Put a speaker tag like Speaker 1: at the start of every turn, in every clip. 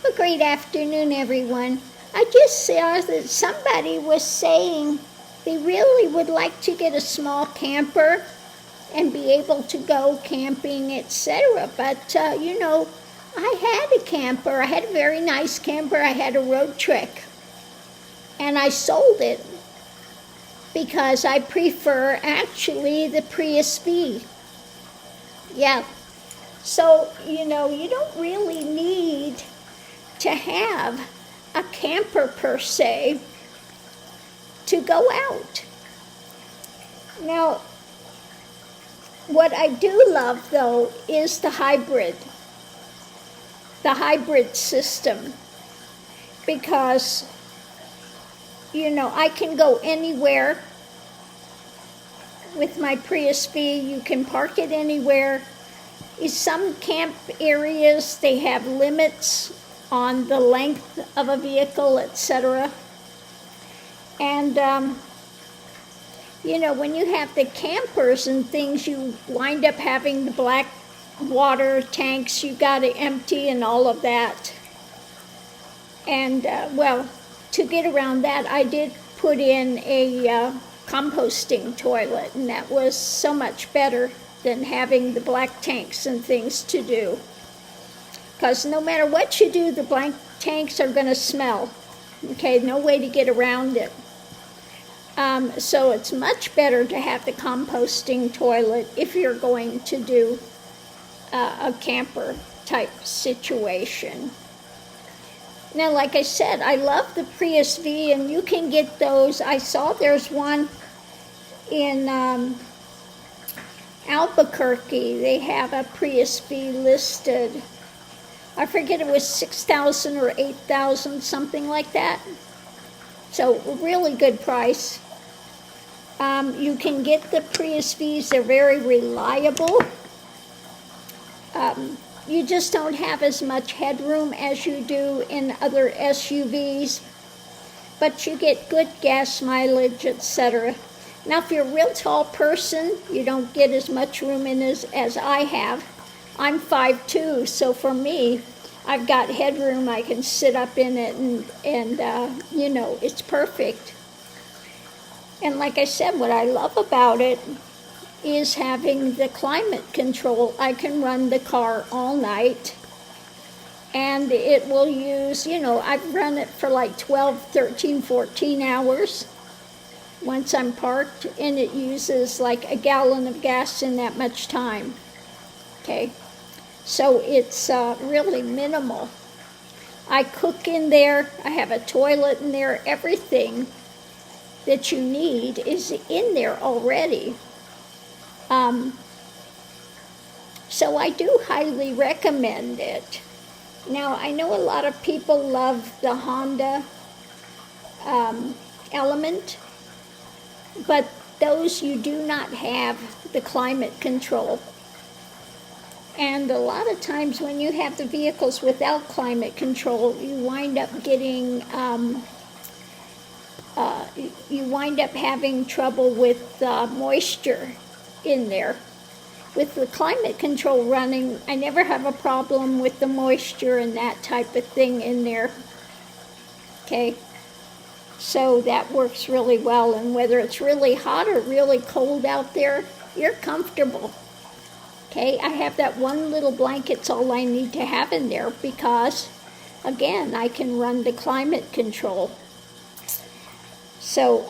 Speaker 1: Well, great afternoon, everyone. I just saw that somebody was saying they really would like to get a small camper and be able to go camping, etc. But, I had a camper. I had a very nice camper. I had a road trek. And I sold it because I prefer actually the Prius V. Yeah. So, you don't really need to have a camper per se to go out. Now, what I do love though is the hybrid system, because I can go anywhere with my Prius V. You can park it anywhere. In some camp areas, they have limits on the length of a vehicle, etc. And, when you have the campers and things, you wind up having the black water tanks you got to empty and all of that. And, to get around that, I did put in a composting toilet, and that was so much better than having the black tanks and things to do. Because no matter what you do, the black tanks are going to smell. Okay, no way to get around it. So it's much better to have the composting toilet if you're going to do a camper type situation. Now, like I said, I love the Prius V, and you can get those. I saw there's one in Albuquerque. They have a Prius V listed. I forget, it was $6,000 or $8,000, something like that. So really good price. You can get the Prius Vs. They're very reliable. You just don't have as much headroom as you do in other SUVs, but you get good gas mileage, etc. Now, if you're a real tall person, you don't get as much room in as I have. I'm 5'2", so for me, I've got headroom. I can sit up in it, and it's perfect. And like I said, what I love about it is having the climate control. I can run the car all night, and it will use, I've run it for like 12, 13, 14 hours once I'm parked, and it uses like a gallon of gas in that much time. Okay, so it's really minimal. I cook in there. I have a toilet in there. Everything that you need is in there already. So I do highly recommend it. Now, I know a lot of people love the Honda Element, but those you do not have the climate control. And a lot of times when you have the vehicles without climate control, you wind up getting, you wind up having trouble with moisture in there. With the climate control running, I never have a problem with the moisture and that type of thing in there. Okay, so that works really well, and whether it's really hot or really cold out there, you're comfortable. Okay, I have that one little blanket's all I need to have in there because, again, I can run the climate control. So,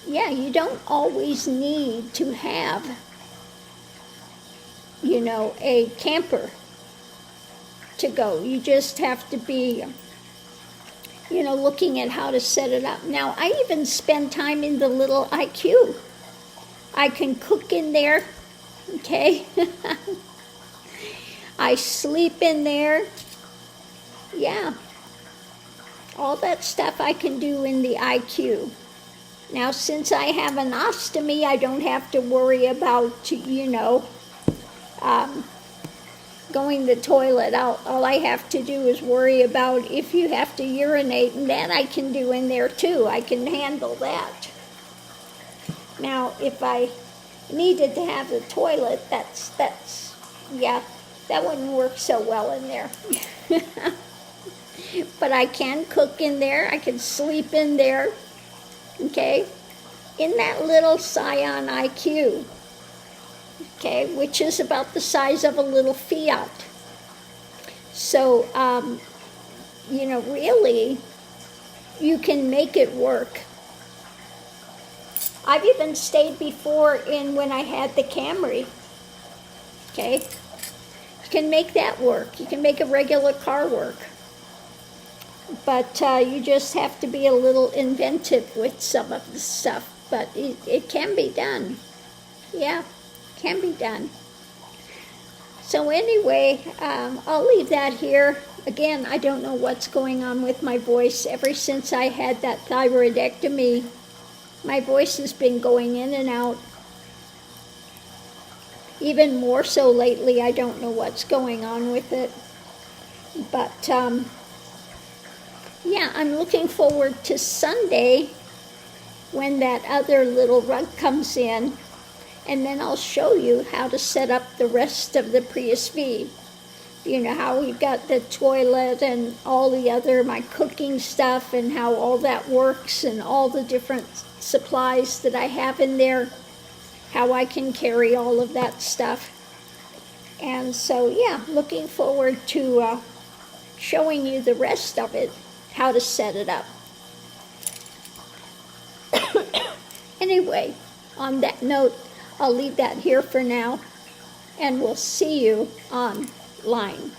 Speaker 1: you don't always need to have, a camper to go. You just have to be, looking at how to set it up. Now, I even spend time in the little IQ. I can cook in there, okay? I sleep in there. Yeah. All that stuff I can do in the IQ. Now, since I have an ostomy, I don't have to worry about, going to the toilet. All I have to do is worry about if you have to urinate, and that I can do in there too. I can handle that. Now, if I needed to have the toilet, that's That wouldn't work so well in there. But I can cook in there. I can sleep in there. Okay? In that little Scion IQ. Okay? Which is about the size of a little Fiat. So, you know, really, you can make it work. I've even stayed before in when I had the Camry. Okay? You can make that work. You can make a regular car work. But you just have to be a little inventive with some of the stuff. But it can be done. Yeah, can be done. So anyway, I'll leave that here. Again, I don't know what's going on with my voice. Ever since I had that thyroidectomy, my voice has been going in and out. Even more so lately. I don't know what's going on with it. But, yeah, I'm looking forward to Sunday when that other little rug comes in. And then I'll show you how to set up the rest of the Prius V. You know, how we've got the toilet and all the other, my cooking stuff, and how all that works, and all the different supplies that I have in there, how I can carry all of that stuff. And so, yeah, looking forward to showing you the rest of it, how to set it up. Anyway, on that note, I'll leave that here for now, and we'll see you online.